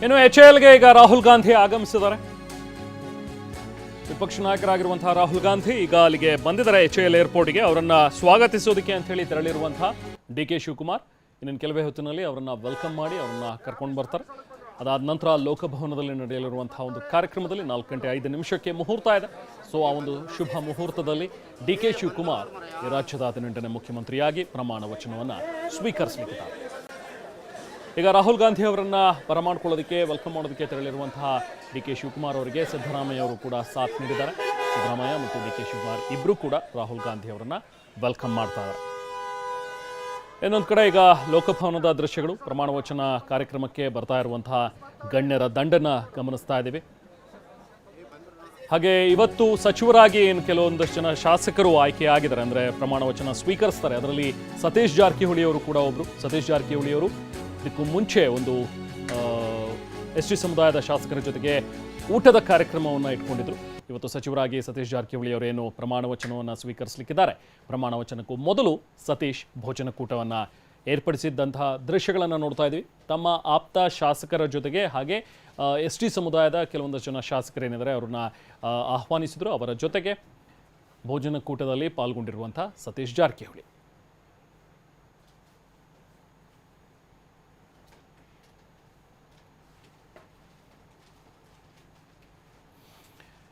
ಇನ್ನು HALಗೆ ಈಗ ರಾಹುಲ್ ಗಾಂಧಿ ಆಗಮಿಸಿದ್ದಾರೆ. ವಿಪಕ್ಷ ನಾಯಕರಾಗಿರುವಂತಹ ರಾಹುಲ್ ಗಾಂಧಿ ಈಗ ಅಲ್ಲಿಗೆ ಬಂದಿದ್ದಾರೆ HAL ಏರ್ಪೋರ್ಟ್ಗೆ. ಅವರನ್ನ ಸ್ವಾಗತಿಸೋದಕ್ಕೆ ಅಂತ ಹೇಳಿ ತೆರಳಿರುವಂತಹ DK ಶಿವಕುಮಾರ್ ಇನ್ನೊಂದು ಕೆಲವೇ ಹೊತ್ತಿನಲ್ಲಿ ಅವರನ್ನ ವೆಲ್ಕಮ್ ಮಾಡಿ ಅವರನ್ನ ಕರ್ಕೊಂಡು ಬರ್ತಾರೆ. ಅದಾದ ನಂತರ ಲೋಕಭವನದಲ್ಲಿ ನಡೆಯಲಿರುವಂತಹ ಒಂದು ಕಾರ್ಯಕ್ರಮದಲ್ಲಿ 4:05 ಮುಹೂರ್ತ ಇದೆ. ಸೊ ಆ ಒಂದು ಶುಭ ಮುಹೂರ್ತದಲ್ಲಿ DK ಶಿವಕುಮಾರ್ ಈ ರಾಜ್ಯದ 18ನೇ ಮುಖ್ಯಮಂತ್ರಿಯಾಗಿ ಪ್ರಮಾಣ ವಚನವನ್ನು ಸ್ವೀಕರಿಸಲಿದ್ದಾರೆ. ಈಗ ರಾಹುಲ್ ಗಾಂಧಿ ಅವರನ್ನ ಬರಮಾಡ್ಕೊಳ್ಳೋದಕ್ಕೆ ವೆಲ್ಕಮ್ ಮಾಡೋದಕ್ಕೆ ತೆರಳಿರುವಂತಹ DK ಶಿವಕುಮಾರ್ ಅವರಿಗೆ ಸಿದ್ದರಾಮಯ್ಯ ಅವರು ಕೂಡ ಸಾಥ್ ನೀಡಿದ್ದಾರೆ. ಸಿದ್ದರಾಮಯ್ಯ ಮತ್ತು DK ಶಿವಕುಮಾರ್ ಇಬ್ಬರು ಕೂಡ ರಾಹುಲ್ ಗಾಂಧಿ ಅವರನ್ನ ವೆಲ್ಕಮ್ ಮಾಡ್ತಾ ಇದ್ದಾರೆ. ಇನ್ನೊಂದು ಕಡೆ ಈಗ ಲೋಕಭವನದ ದೃಶ್ಯಗಳು, ಪ್ರಮಾಣ ವಚನ ಕಾರ್ಯಕ್ರಮಕ್ಕೆ ಬರ್ತಾ ಇರುವಂತಹ ಗಣ್ಯರ ದಂಡನ್ನ ಗಮನಿಸ್ತಾ ಇದ್ದೀವಿ. ಹಾಗೆ ಇವತ್ತು ಸಚಿವರಾಗಿ ಏನು ಕೆಲವೊಂದಷ್ಟು ಜನ ಶಾಸಕರು ಆಯ್ಕೆಯಾಗಿದ್ದಾರೆ, ಅಂದರೆ ಪ್ರಮಾಣ ವಚನ ಸ್ವೀಕರಿಸ್ತಾರೆ. ಅದರಲ್ಲಿ ಸತೀಶ್ ಜಾರಕಿಹೊಳಿ ಅವರು ಕೂಡ ಒಬ್ಬರು. ಸತೀಶ್ ಜಾರಕಿಹೊಳಿ ಅವರು ಇದಕ್ಕೂ ಮುಂಚೆ ಒಂದು ST ಸಮುದಾಯದ ಶಾಸಕರ ಜೊತೆಗೆ ಊಟದ ಕಾರ್ಯಕ್ರಮವನ್ನು ಇಟ್ಕೊಂಡಿದ್ರು. ಇವತ್ತು ಸಚಿವರಾಗಿ ಸತೀಶ್ ಜಾರಕಿಹೊಳಿ ಅವರೇನು ಪ್ರಮಾಣ ವಚನವನ್ನು ಸ್ವೀಕರಿಸಲಿಕ್ಕಿದ್ದಾರೆ. ಪ್ರಮಾಣ ವಚನಕ್ಕೂ ಮೊದಲು ಸತೀಶ್ ಭೋಜನಕೂಟವನ್ನು ಏರ್ಪಡಿಸಿದ್ದಂತಹ ದೃಶ್ಯಗಳನ್ನು ನೋಡ್ತಾ ಇದ್ವಿ. ತಮ್ಮ ಆಪ್ತ ಶಾಸಕರ ಜೊತೆಗೆ ಹಾಗೆ ST ಸಮುದಾಯದ ಕೆಲವೊಂದಷ್ಟು ಜನ ಶಾಸಕರೇನಿದ್ದಾರೆ ಅವ್ರನ್ನ ಆಹ್ವಾನಿಸಿದ್ರು. ಅವರ ಜೊತೆಗೆ ಭೋಜನಕೂಟದಲ್ಲಿ ಪಾಲ್ಗೊಂಡಿರುವಂಥ ಸತೀಶ್ ಜಾರಕಿಹೊಳಿ.